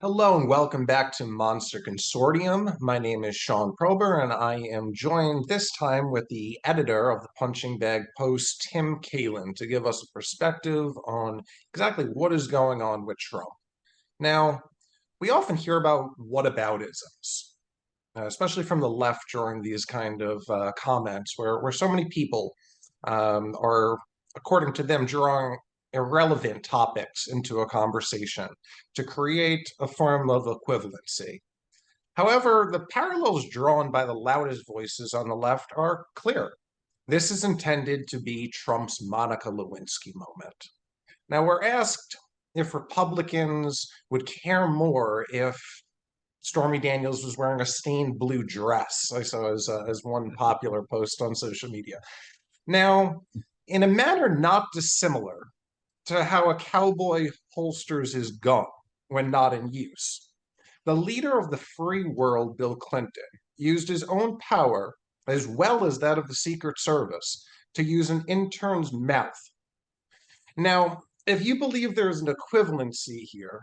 Hello and welcome back to Monster Consortium. My name is Sean Probber, and I am joined this time with the editor of the Punching Bag Post, Tim Kaelin, to give us a perspective on exactly what is going on with Trump. Now, we often hear about whataboutisms, especially from the left during these kind of comments, where so many people are, according to them, drawing irrelevant topics into a conversation to create a form of equivalency. However, the parallels drawn by the loudest voices on the left are clear. This is intended to be Trump's Monica Lewinsky moment. Now, we're asked if Republicans would care more if Stormy Daniels was wearing a stained blue dress, I saw as one popular post on social media. Now, in a manner not dissimilar to how a cowboy holsters his gun when not in use, the leader of the free world, Bill Clinton, used his own power, as well as that of the Secret Service, to use an intern's mouth. Now, if you believe there is an equivalency here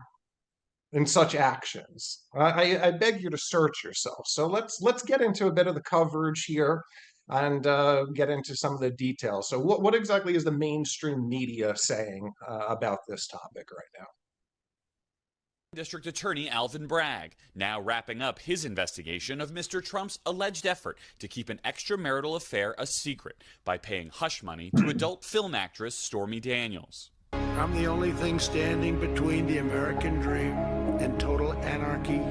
in such actions, I beg you to search yourself. So let's get into a bit of the coverage here and get into some of the details. So what exactly is the mainstream media saying about this topic right now? District Attorney Alvin Bragg now wrapping up his investigation of Mr. Trump's alleged effort to keep an extramarital affair a secret by paying hush money to adult film actress Stormy Daniels. I'm the only thing standing between the American dream and total anarchy,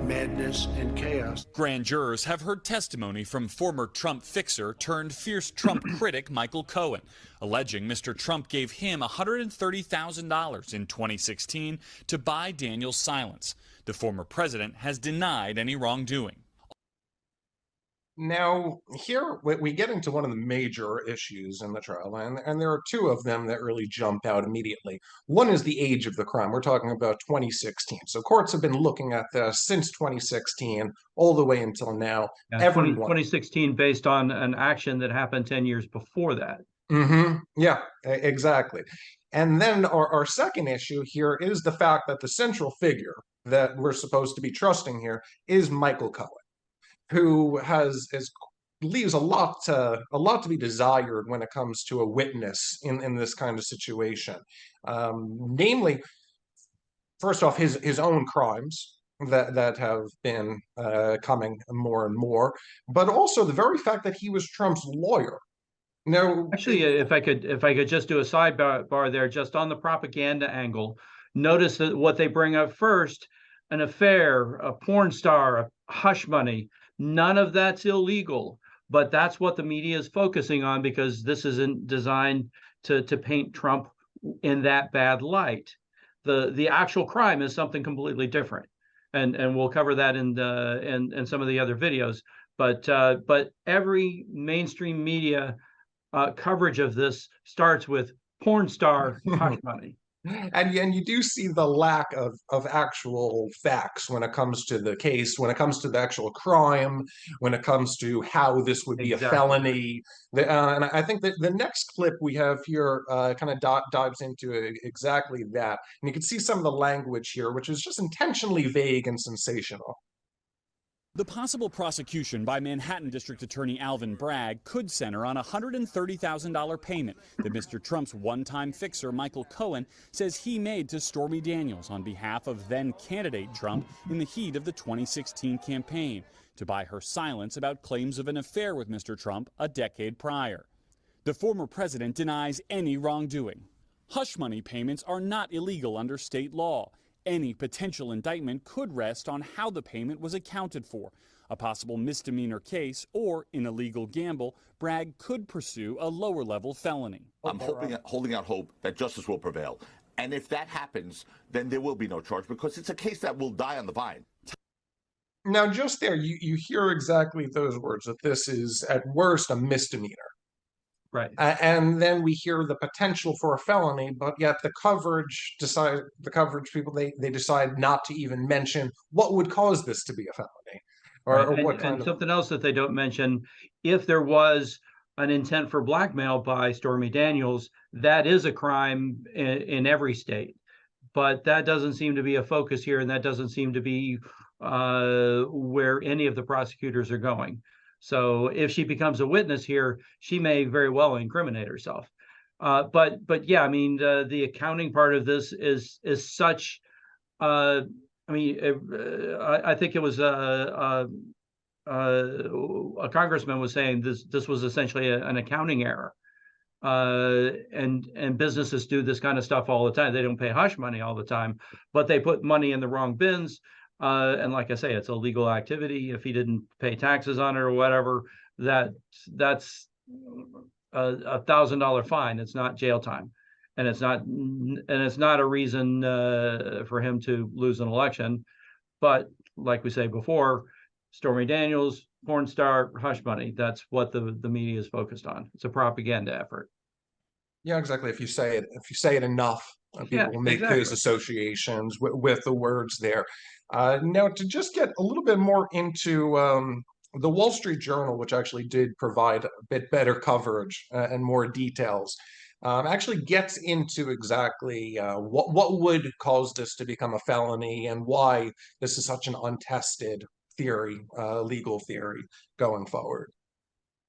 madness, and chaos. Grand jurors have heard testimony from former Trump fixer turned fierce Trump critic Michael Cohen, alleging Mr. Trump gave him $130,000 in 2016 to buy Daniels' silence. The former president has denied any wrongdoing. Now, here we get into one of the major issues in the trial, and there are two of them that really jump out immediately. One is the age of the crime. We're talking about 2016. So courts have been looking at this since 2016, all the way until now. Yeah, 2016 based on an action that happened 10 years before that. Yeah, exactly. And then our second issue here is the fact that the central figure that we're supposed to be trusting here is Michael Cohen, who leaves a lot to be desired when it comes to a witness in this kind of situation. Namely, first off, his own crimes that have been coming more and more, but also the very fact that he was Trump's lawyer. Now, actually, if I could just do a sidebar there, just on the propaganda angle, notice that what they bring up first: an affair, a porn star, a hush money. None of that's illegal, but that's what the media is focusing on because this isn't designed to paint Trump in that bad light. The actual crime is something completely different, and we'll cover that in some of the other videos. But every mainstream media coverage of this starts with porn star hush money. And you do see the lack of actual facts when it comes to the case, when it comes to the actual crime, when it comes to how this would be a felony. And I think that the next clip we have here kind of dives into exactly that. And you can see some of the language here, which is just intentionally vague and sensational. The possible prosecution by Manhattan District Attorney Alvin Bragg could center on a $130,000 payment that Mr. Trump's one-time fixer Michael Cohen says he made to Stormy Daniels on behalf of then-candidate Trump in the heat of the 2016 campaign to buy her silence about claims of an affair with Mr. Trump a decade prior. The former president denies any wrongdoing. Hush money payments are not illegal under state law. Any potential indictment could rest on how the payment was accounted for. A possible misdemeanor case or, in a legal gamble, Bragg could pursue a lower-level felony. I'm holding out hope that justice will prevail. And if that happens, then there will be no charge because it's a case that will die on the vine. Now, just there, you hear exactly those words, that this is, at worst, a misdemeanor. Right. And then we hear the potential for a felony, but yet the coverage people, they decide not to even mention what would cause this to be a felony. Or what kind of something else that they don't mention, if there was an intent for blackmail by Stormy Daniels, that is a crime in every state. but that doesn't seem to be a focus here, and that doesn't seem to be where any of the prosecutors are going. So if she becomes a witness here, she may very well incriminate herself. But yeah, I mean, the accounting part of this is such. I mean, I think it was a congressman was saying this was essentially an accounting error. And businesses do this kind of stuff all the time. They don't pay hush money all the time, but they put money in the wrong bins. And like I say, it's a legal activity. If he didn't pay taxes on it or whatever, that's $1,000 fine. It's not jail time, and it's not a reason for him to lose an election. But like we say before, Stormy Daniels, porn star, hush money. That's what the media is focused on. It's a propaganda effort. Yeah, exactly. If you say it enough, people will make those associations with the words there. Now, to just get a little bit more into the Wall Street Journal, which actually did provide a bit better coverage and more details, actually gets into exactly what would cause this to become a felony and why this is such an untested theory, legal theory going forward.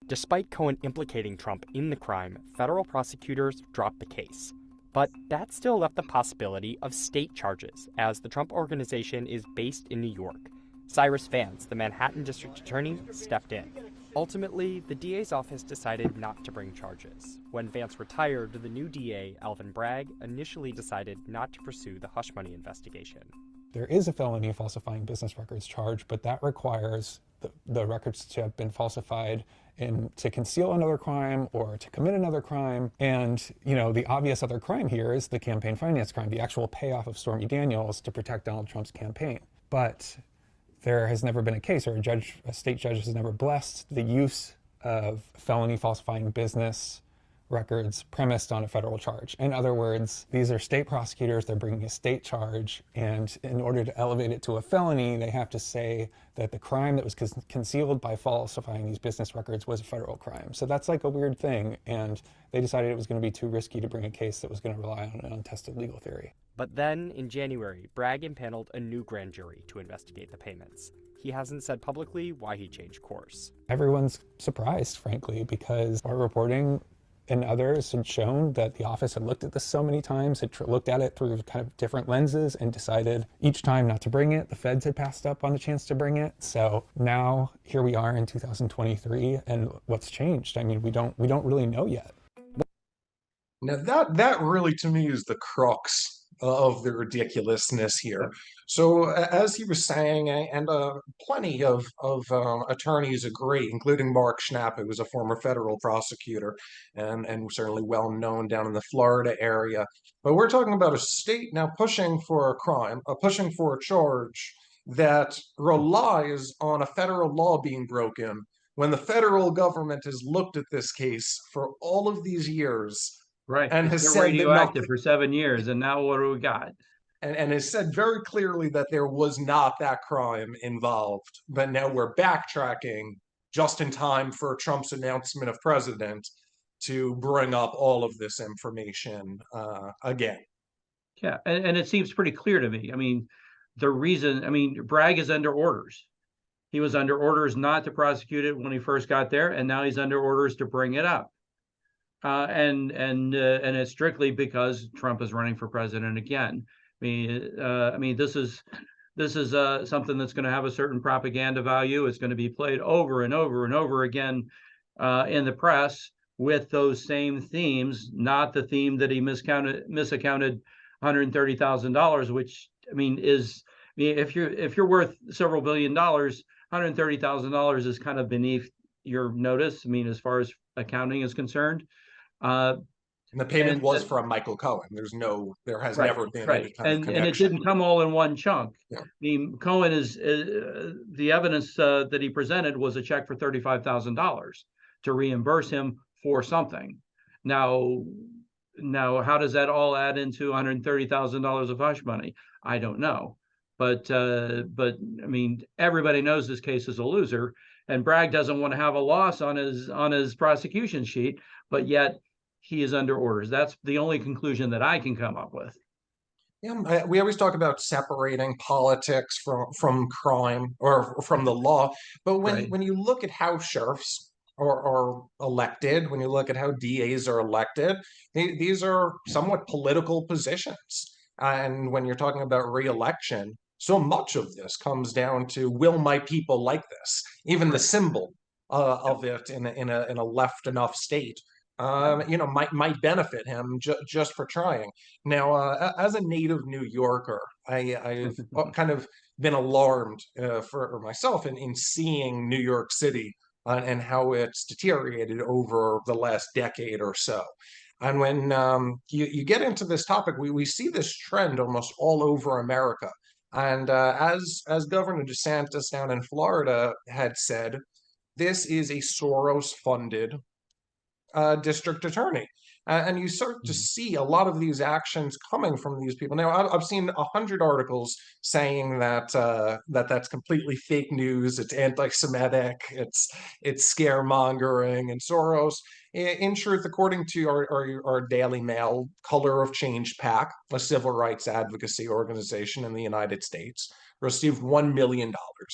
Despite Cohen implicating Trump in the crime, federal prosecutors dropped the case. But that still left the possibility of state charges, as the Trump Organization is based in New York. Cyrus Vance, the Manhattan District Attorney, stepped in. Ultimately, the DA's office decided not to bring charges. When Vance retired, the new DA, Alvin Bragg, initially decided not to pursue the hush money investigation. There is a felony falsifying business records charge, but that requires the records to have been falsified to conceal another crime or to commit another crime. And, you know, the obvious other crime here is the campaign finance crime, the actual payoff of Stormy Daniels to protect Donald Trump's campaign. But there has never been a case, or a state judge has never blessed the use of felony falsifying business records premised on a federal charge. In other words, these are state prosecutors, they're bringing a state charge, and in order to elevate it to a felony, they have to say that the crime that was concealed by falsifying these business records was a federal crime. So that's like a weird thing, and they decided it was going to be too risky to bring a case that was going to rely on an untested legal theory. But then, in January, Bragg impaneled a new grand jury to investigate the payments. He hasn't said publicly why he changed course. Everyone's surprised, frankly, because our reporting and others had shown that the office had looked at this so many times, had looked at it through kind of different lenses and decided each time not to bring it. The feds had passed up on the chance to bring it. So now here we are in 2023, and what's changed? I mean, we don't really know yet. Now that really to me is the crux of the ridiculousness here. So as he was saying, and plenty of attorneys agree, including Mark Schnapp, who was a former federal prosecutor and certainly well known down in the Florida area. But we're talking about a state now pushing for a crime, pushing for a charge that relies on a federal law being broken when the federal government has looked at this case for all of these years. Right. And it's has been said radioactive for 7 years, and now what do we got? And has said very clearly that there was not that crime involved. But now we're backtracking just in time for Trump's announcement of president to bring up all of this information again. Yeah, and it seems pretty clear to me. I mean, Bragg is under orders. He was under orders not to prosecute it when he first got there, and now he's under orders to bring it up. And it's strictly because Trump is running for president again. I mean, this is something that's going to have a certain propaganda value. It's going to be played over and over and over again in the press with those same themes, not the theme that he misaccounted $130,000, which I mean if you're worth several $billion, $130,000 is kind of beneath your notice. I mean, as far as accounting is concerned. And the payment was from Michael Cohen. There has never been any kind of connection. And it didn't come all in one chunk. Yeah. I mean, Cohen is the evidence that he presented was a check for $35,000 to reimburse him for something. Now, how does that all add into $130,000 of hush money? I don't know, but I mean, everybody knows this case is a loser, and Bragg doesn't want to have a loss on his prosecution sheet, but yet he is under orders. That's the only conclusion that I can come up with. Yeah, we always talk about separating politics from crime or from the law, but Right. when you look at how sheriffs are elected, when you look at how DAs are elected, these are somewhat political positions. And when you're talking about re-election, so much of this comes down to, will my people like this? Even the Right. symbol Yep. of it in a left enough state, Yep. might benefit him just for trying. Now, as a native New Yorker, I've kind of been alarmed for myself in seeing New York City and how it's deteriorated over the last decade or so. And when you get into this topic, we see this trend almost all over America. And as Governor DeSantis down in Florida had said, this is a Soros-funded district attorney. And you start to see a lot of these actions coming from these people. Now, I've seen 100 articles saying that that's completely fake news. It's anti-Semitic. It's scaremongering. And Soros, in truth, according to our Daily Mail, Color of Change PAC, a civil rights advocacy organization in the United States, received $1 million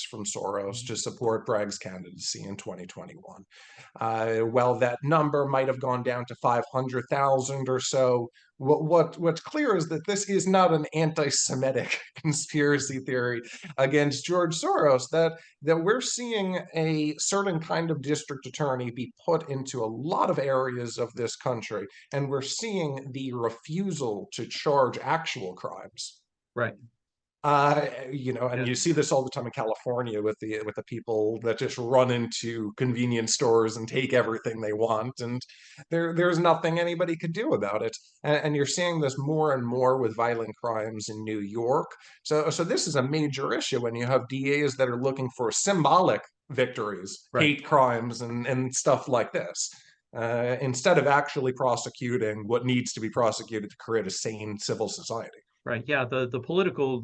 from Soros to support Bragg's candidacy in 2021. Well, that number might have gone down to 500,000 or so. What's clear is that this is not an anti-Semitic conspiracy theory against George Soros. That we're seeing a certain kind of district attorney be put into a lot of areas of this country, and we're seeing the refusal to charge actual crimes. Right. And you see this all the time in California with the people that just run into convenience stores and take everything they want, and there's nothing anybody could do about it. And you're seeing this more and more with violent crimes in New York. So this is a major issue when you have DAs that are looking for symbolic victories, Right. hate crimes, and stuff like this. Instead of actually prosecuting what needs to be prosecuted to create a sane civil society. Right. Yeah. The political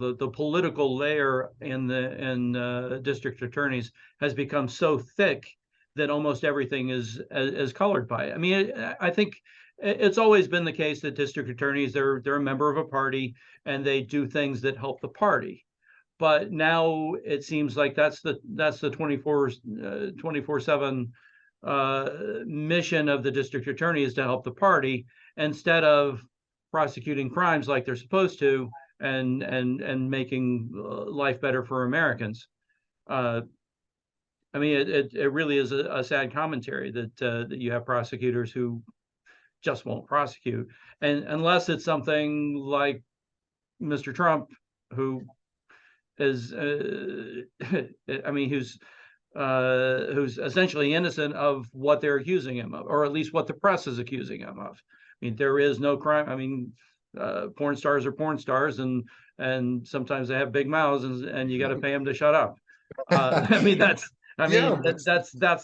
layer in district attorneys has become so thick that almost everything is colored by it. I mean, I think it's always been the case that district attorneys, they're a member of a party and they do things that help the party. But now it seems like that's the 24/7 mission of the district attorney, is to help the party instead of prosecuting crimes like they're supposed to, and making life better for Americans. I mean, it really is a sad commentary that you have prosecutors who just won't prosecute, and unless it's something like Mr. Trump, who is, I mean, who's essentially innocent of what they're accusing him of, or at least what the press is accusing him of. I mean, there is no crime. I mean, porn stars are porn stars, and sometimes they have big mouths, and you got to pay them to shut up. I mean, that's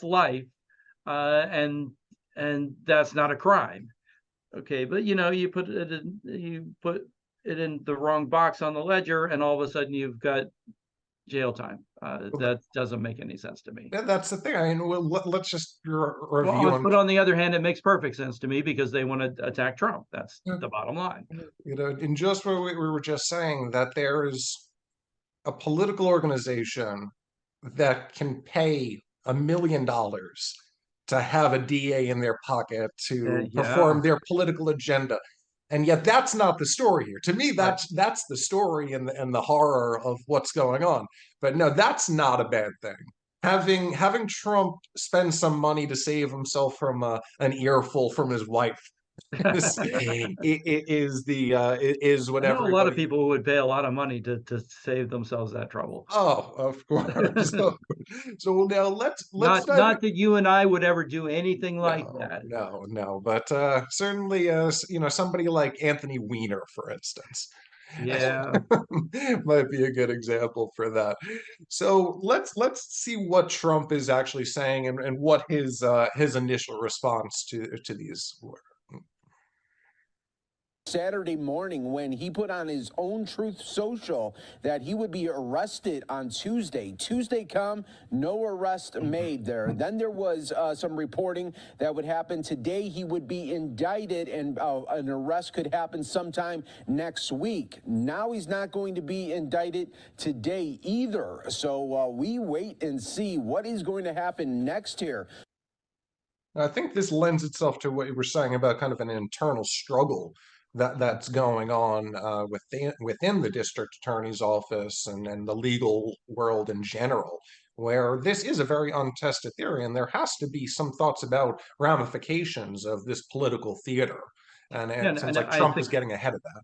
life, and that's not a crime. Okay, but you put it in the wrong box on the ledger, and all of a sudden you've got jail time. That doesn't make any sense to me. Yeah, that's the thing. I mean, let's just review. But on the other hand, it makes perfect sense to me because they want to attack Trump. That's the bottom line. And just what we were just saying, that there's a political organization that can pay $1 million to have a DA in their pocket to perform their political agenda. And yet that's not the story here. To me, that's the story and the horror of what's going on. But no, that's not a bad thing. Having Trump spend some money to save himself from an earful from his wife is what I know a lot of everybody. people would pay a lot of money to save themselves that trouble. Oh, of course. So now let's not that you and I would ever do anything like that. No. But certainly, somebody like Anthony Weiner, for instance. Yeah. Might be a good example for that. So let's see what Trump is actually saying and what his initial response to these were. Saturday morning when he put on his own Truth Social that he would be arrested on Tuesday. Tuesday come, no arrest made there. Then there was some reporting that would happen today. He would be indicted and an arrest could happen sometime next week. Now he's not going to be indicted today either. So we wait and see what is going to happen next here. I think this lends itself to what you were saying about kind of an internal struggle that's going on within the district attorney's office and the legal world in general, where this is a very untested theory, and there has to be some thoughts about ramifications of this political theater. And it seems like Trump is getting ahead of that.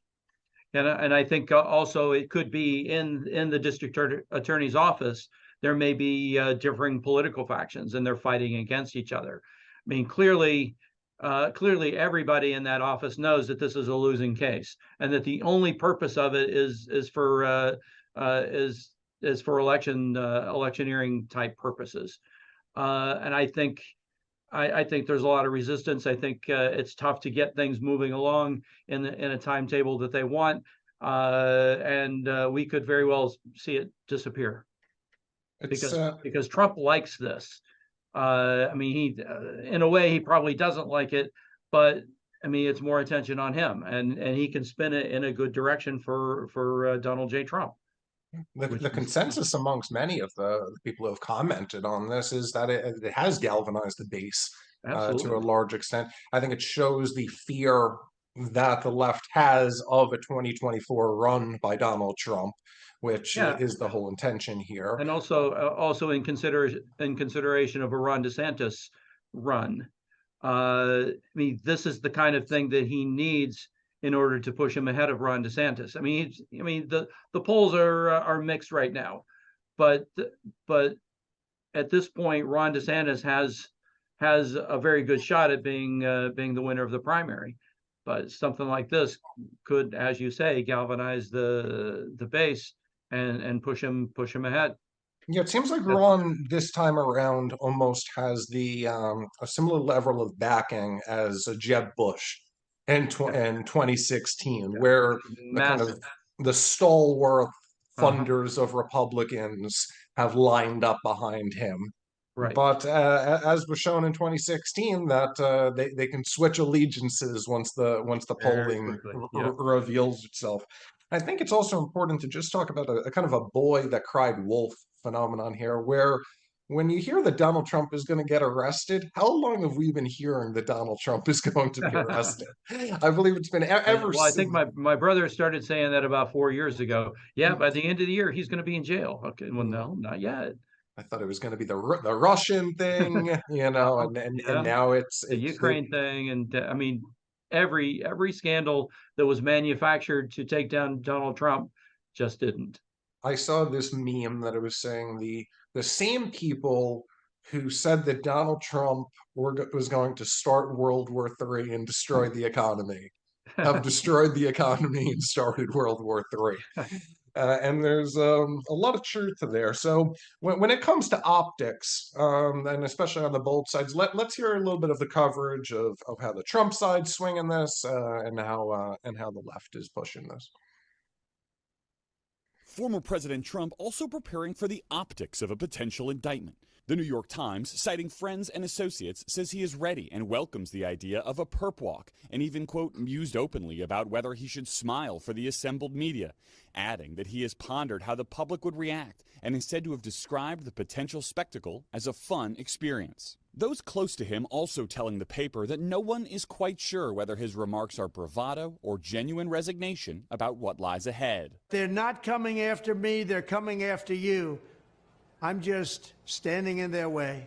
And I think also it could be in the district attorney's office, there may be differing political factions and they're fighting against each other. I mean, clearly everybody in that office knows that this is a losing case, and that the only purpose of it is for electioneering type purposes. And I think there's a lot of resistance. I think it's tough to get things moving along in a timetable that they want, and we could very well see it disappear because Trump likes this. I mean, he in a way he probably doesn't like it, but I mean it's more attention on him, and he can spin it in a good direction for Donald J. Trump. The consensus amongst many of the people who have commented on this is that it has galvanized the base to a large extent. I think it shows the fear that the left has of a 2024 run by Donald Trump, which is the whole intention here. And also in consideration of a Ron DeSantis run. I mean, this is the kind of thing that he needs in order to push him ahead of Ron DeSantis. I mean, the polls are mixed right now, but at this point, Ron DeSantis has a very good shot at being the winner of the primary. But something like this could, as you say, galvanize the base and push him ahead. Yeah, it seems like Ron this time around almost has a similar level of backing as Jeb Bush in 2016, where the kind of the stalwart funders of Republicans have lined up behind him. Right. But as was shown in 2016, that they can switch allegiances once the polling reveals itself. I think it's also important to just talk about a kind of a boy that cried wolf phenomenon here, where when you hear that Donald Trump is going to get arrested, how long have we been hearing that Donald Trump is going to be arrested? I believe it's been ever since. I think my brother started saying that about 4 years ago. Yeah, by the end of the year, he's going to be in jail. Okay, well, no, not yet. I thought it was going to be the Russian thing, and now it's the Ukraine thing, and I mean, every scandal that was manufactured to take down Donald Trump just didn't. I saw this meme that it was saying the same people who said that Donald Trump was going to start World War III and destroy the economy have destroyed the economy and started World War III. And there's a lot of truth to there. So when it comes to optics, and especially on the bold sides, let's hear a little bit of the coverage of how the Trump side's swinging this and how the left is pushing this. Former President Trump also preparing for the optics of a potential indictment. The New York Times, citing friends and associates, says he is ready and welcomes the idea of a perp walk, and even, quote, mused openly about whether he should smile for the assembled media, adding that he has pondered how the public would react and is said to have described the potential spectacle as a fun experience. Those close to him also telling the paper that no one is quite sure whether his remarks are bravado or genuine resignation about what lies ahead. They're not coming after me, they're coming after you. I'm just standing in their way.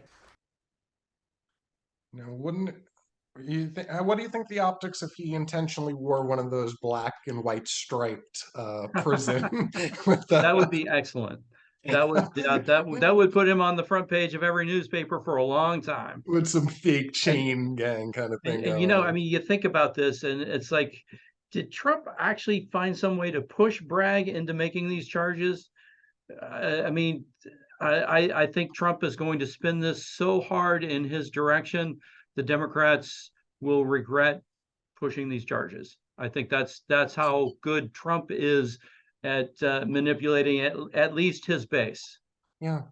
Now, what do you think the optics if he intentionally wore one of those black and white striped prison? That would be excellent. That would put him on the front page of every newspaper for a long time. With some fake chain gang kind of thing. And you know, I mean, you think about this, and it's like, did Trump actually find some way to push Bragg into making these charges? I mean, I think Trump is going to spin this so hard in his direction, the Democrats will regret pushing these charges. I think that's how good Trump is at manipulating at least his base. Yeah.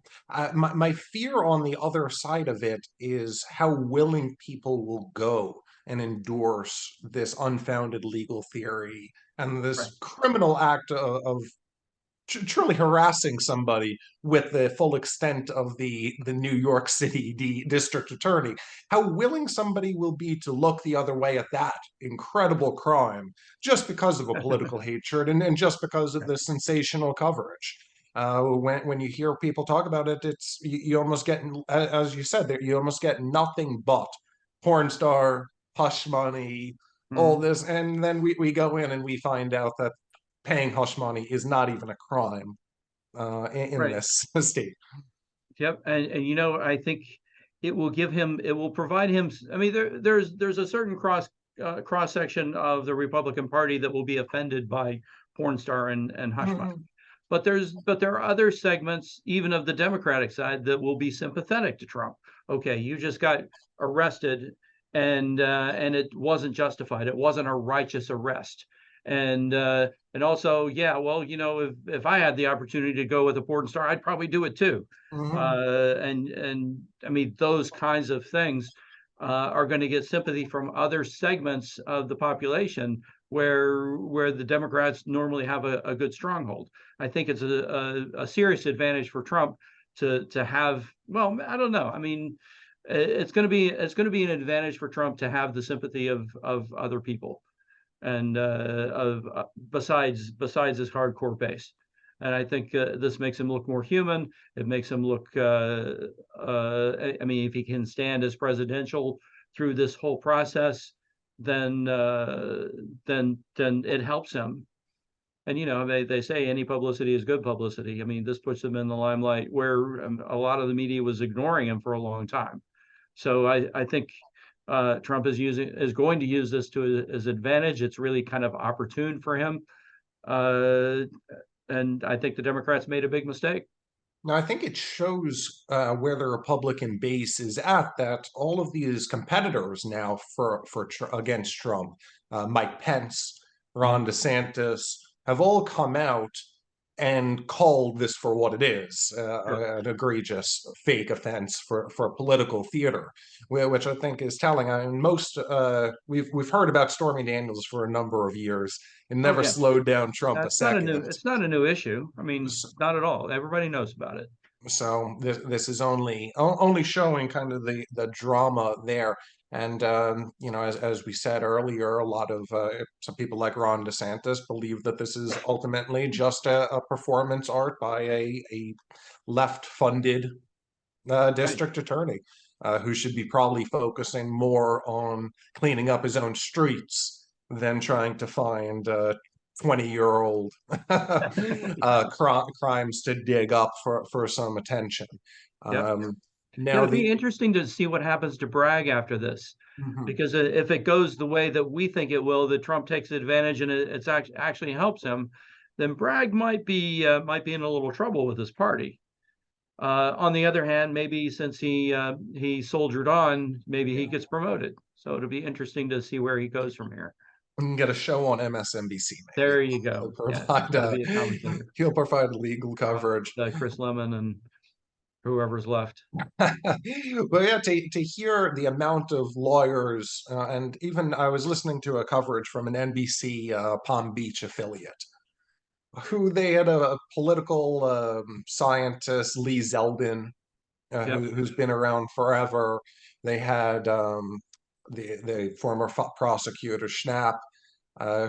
My fear on the other side of it is how willing people will go and endorse this unfounded legal theory and Right. this criminal act of truly harassing somebody with the full extent of the New York City district attorney. How willing somebody will be to look the other way at that incredible crime just because of a political hatred and just because of the sensational coverage. When you hear people talk about it, you almost get, as you said, you almost get nothing but porn star, hush money, all this, and then we go in and we find out that paying hush money is not even a crime in Right. this state. Yep. And I think it will provide him. I mean, there's a certain cross section of the Republican Party that will be offended by porn star and hush money. But there are other segments, even of the Democratic side, that will be sympathetic to Trump. Okay, you just got arrested, and it wasn't justified. It wasn't a righteous arrest. And also, yeah, well, if I had the opportunity to go with a porn star, I'd probably do it too. And I mean, those kinds of things are going to get sympathy from other segments of the population where the Democrats normally have a good stronghold. I think it's a serious advantage for Trump to have. Well, I don't know. I mean, it's going to be an advantage for Trump to have the sympathy of other people, and besides his hardcore base. And I think this makes him look more human. It makes him look. I mean, if he can stand as presidential through this whole process, then it helps him. And they say any publicity is good publicity. I mean, this puts him in the limelight where a lot of the media was ignoring him for a long time. So I think Trump is going to use this to his advantage. It's really kind of opportune for him, and I think the Democrats made a big mistake. Now, I think it shows where the Republican base is at, that all of these competitors now against Trump, Mike Pence, Ron DeSantis, have all come out and called this for what it is, an egregious fake offense for political theater, which I think is telling. I mean, we've heard about Stormy Daniels for a number of years. It never slowed down Trump a second. It's not a new issue. I mean, not at all. Everybody knows about it. So this is only showing kind of the drama there. And as we said earlier, a lot of some people like Ron DeSantis believe that this is ultimately just a performance art by a left-funded district attorney who should be probably focusing more on cleaning up his own streets than trying to find 20-year-old crimes to dig up for some attention. Now it'll be interesting to see what happens to Bragg after this, because if it goes the way that we think it will, that Trump takes advantage and it's actually helps him, then Bragg might be in a little trouble with his party. On the other hand, maybe since he soldiered on, maybe he gets promoted. So it'll be interesting to see where he goes from here. We can get a show on MSNBC. Maybe. There you go. He'll provide legal coverage. Chris Lemon and whoever's left. But yeah, to hear the amount of lawyers, and even I was listening to a coverage from an NBC Palm Beach affiliate, who they had a political scientist, Lee Zeldin, who's been around forever. They had the former prosecutor Schnapp,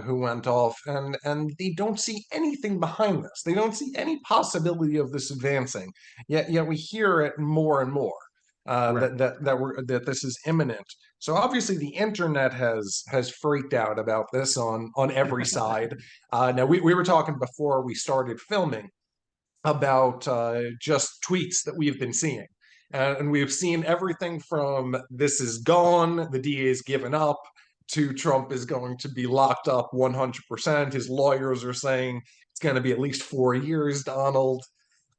who went off, and they don't see anything behind this. They don't see any possibility of this advancing. Yet we hear it more and more that this is imminent. So obviously the internet has freaked out about this on every side. Now we were talking before we started filming about just tweets that we've been seeing. And we've seen everything from this is gone, the DA's given up, to Trump is going to be locked up 100%. His lawyers are saying it's going to be at least 4 years, Donald.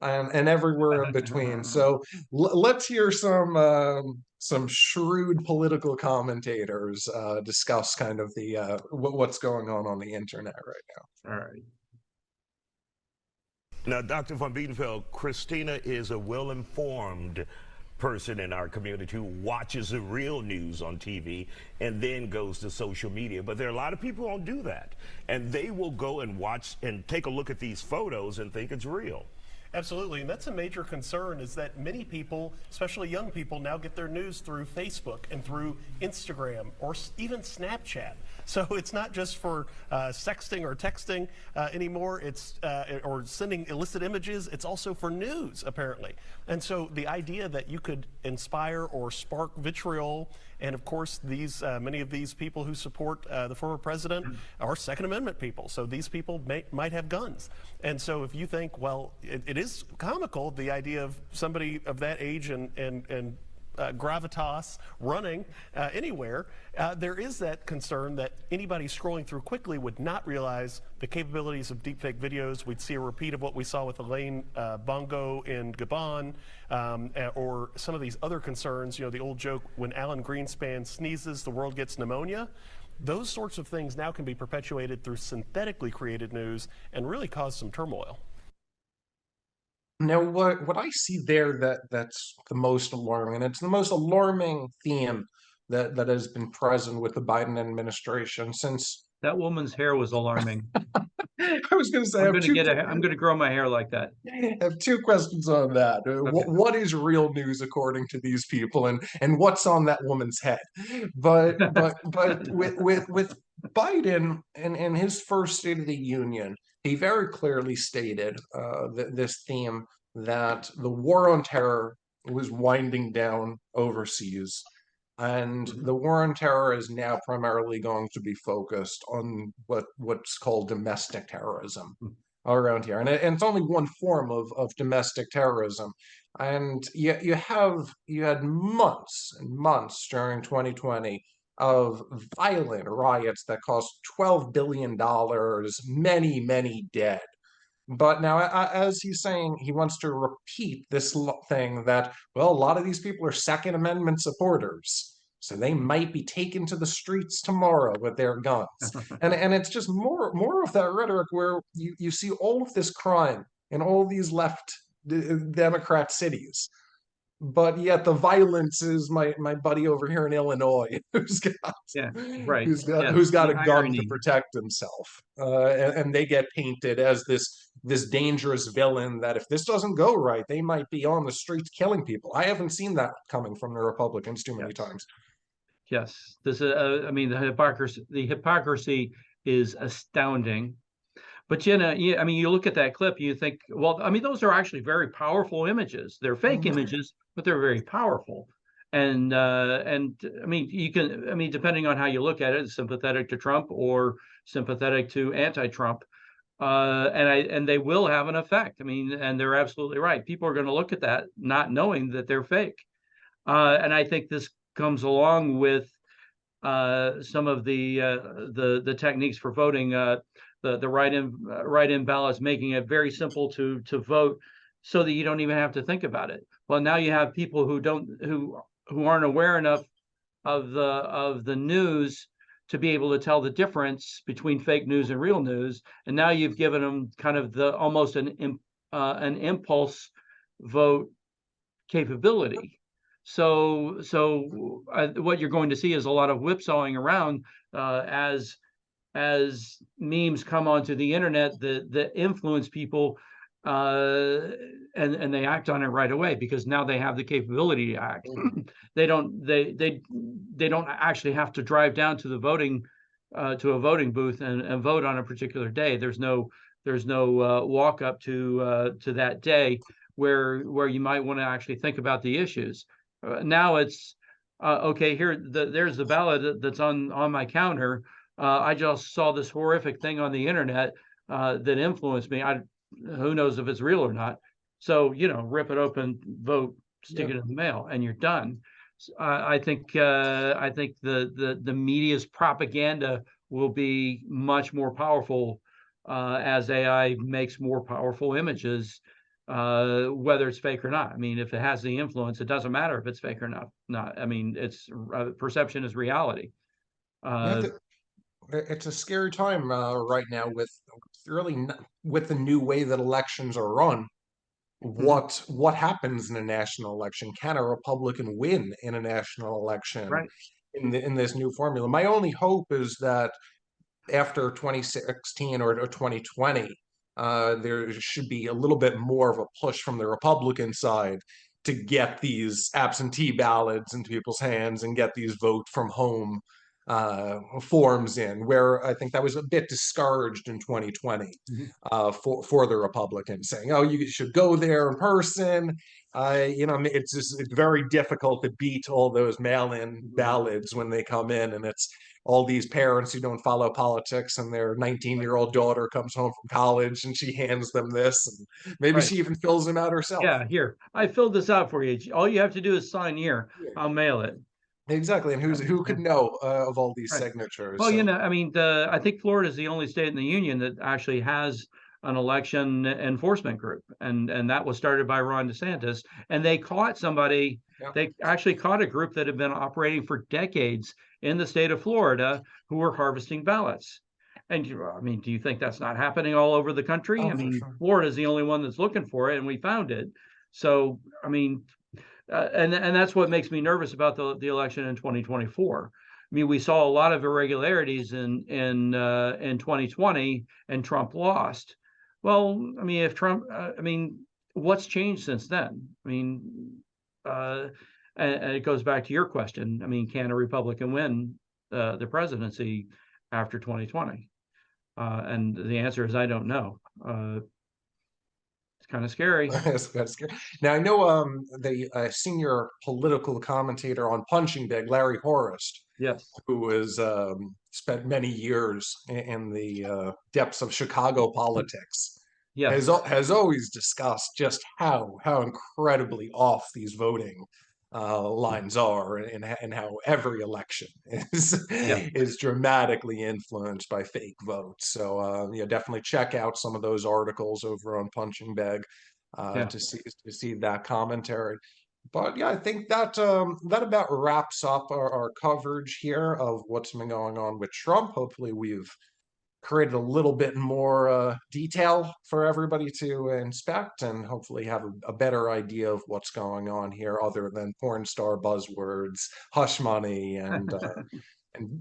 and everywhere in between. So let's hear some shrewd political commentators discuss kind of the what's going on the internet right now. All right. Now, Dr. von Biedenfeld, Christina is a well-informed person in our community who watches the real news on TV and then goes to social media. But there are a lot of people who don't do that. And they will go and watch and take a look at these photos and think it's real. Absolutely, and that's a major concern, is that many people, especially young people, now get their news through Facebook and through Instagram or even Snapchat. So it's not just for sexting or texting anymore, it's or sending illicit images, it's also for news, apparently. And so the idea that you could inspire or spark vitriol, and of course these many of these people who support the former president are Second Amendment people, so these people might have guns. And so if you think, well, it is comical, the idea of somebody of that age and gravitas running anywhere, there is that concern that anybody scrolling through quickly would not realize the capabilities of deepfake videos. We'd see a repeat of what we saw with Elaine Bongo in Gabon, or some of these other concerns. You know, the old joke, when Alan Greenspan sneezes, the world gets pneumonia. Those sorts of things now can be perpetuated through synthetically created news and really cause some turmoil. Now, what I see there that's the most alarming, and it's the most alarming theme that has been present with the Biden administration since. That woman's hair was alarming. I was going to say, I'm going to grow my hair like that. I have two questions on that. Okay. What is real news according to these people, and what's on that woman's head? But with Biden and his first State of the Union, he very clearly stated this theme that the war on terror was winding down overseas. And the war on terror is now primarily going to be focused on what's called domestic terrorism around here. And it's only one form of domestic terrorism. And you had months and months during 2020 of violent riots that cost $12 billion, many, many dead. But now, as he's saying, he wants to repeat this thing that, well, a lot of these people are Second Amendment supporters, so they might be taken to the streets tomorrow with their guns. and it's just more of that rhetoric where you see all of this crime in all these left Democrat cities. But yet the violence is my buddy over here in Illinois who's got who's got a gun to protect himself, and they get painted as this dangerous villain that if this doesn't go right, they might be on the streets killing people. I haven't seen that coming from the Republicans too many times. Yes, this is. I mean, the hypocrisy is astounding. But I mean, you look at that clip, you think, well, I mean, those are actually very powerful images. They're fake images, but they're very powerful. And I mean, depending on how you look at it, it's sympathetic to Trump or sympathetic to anti-Trump, and they will have an effect. I mean, and they're absolutely right. People are going to look at that not knowing that they're fake, and I think this comes along with some of the techniques for voting. The write-in ballots, making it very simple to vote, so that you don't even have to think about it. Well, now you have people who aren't aware enough of the news to be able to tell the difference between fake news and real news, and now you've given them kind of almost an impulse vote capability. So what you're going to see is a lot of whipsawing around as memes come onto the internet that influence people, and they act on it right away because now they have the capability to act. They don't actually have to drive down to the voting to a voting booth and vote on a particular day. There's no walk up to that day where you might want to actually think about the issues. Now it's okay. There's the ballot that's on my counter. I just saw this horrific thing on the internet that influenced me. Who knows if it's real or not? So, rip it open, vote, stick it in the mail, and you're done. I think the media's propaganda will be much more powerful as AI makes more powerful images whether it's fake or not. I mean, if it has the influence, it doesn't matter if it's fake or not. I mean, it's perception is reality. It's a scary time right now with with the new way that elections are run. What happens in a national election? Can a Republican win in a national election Right. in this new formula? My only hope is that after 2016 or 2020, there should be a little bit more of a push from the Republican side to get these absentee ballots into people's hands and get these vote from home forms in, where I think that was a bit discouraged in 2020 for the Republicans, saying, "Oh, you should go there in person." It's very difficult to beat all those mail-in ballots when they come in, and it's all these parents who don't follow politics, and their 19-year-old daughter comes home from college and she hands them this, and maybe she even fills them out herself. Yeah, here, I filled this out for you. All you have to do is sign here. I'll mail it. Exactly, and who could know of all these signatures? Well, So. I mean, I think Florida is the only state in the union that actually has an election enforcement group, and that was started by Ron DeSantis, and they caught somebody. Yeah. They actually caught a group that had been operating for decades in the state of Florida who were harvesting ballots. And I mean, do you think that's not happening all over the country? I mean, sure. Florida is the only one that's looking for it, and we found it. So, I mean, and that's what makes me nervous about the election in 2024. I mean, we saw a lot of irregularities in 2020, and Trump lost. Well, I mean, if Trump, I mean, what's changed since then? I mean, and it goes back to your question. I mean, can a Republican win the presidency after 2020? And the answer is I don't know. It's kind of scary. It's kind of scary. Now I know the senior political commentator on Punching Bag, Larry Horist, yes, who has spent many years in the depths of Chicago politics, yes, has always discussed just how incredibly off these voting lines are, and how every election is dramatically influenced by fake votes. So definitely check out some of those articles over on Punching Bag to see that commentary. But yeah, I think that that about wraps up our coverage here of what's been going on with Trump. Hopefully we've created a little bit more detail for everybody to inspect, and hopefully have a better idea of what's going on here, other than porn star buzzwords, hush money, and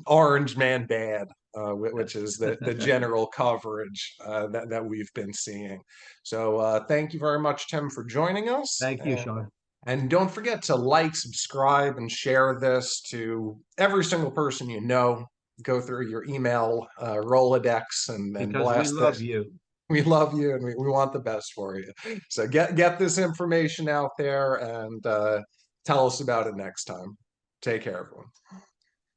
orange man bad, which is the general coverage that we've been seeing. So thank you very much, Tim, for joining us. Thank you, Sean. And don't forget to like, subscribe, and share this to every single person you know. Go through your email Rolodex and blast we love you. We love you, and we want the best for you. So get this information out there, and tell us about it next time. Take care, everyone.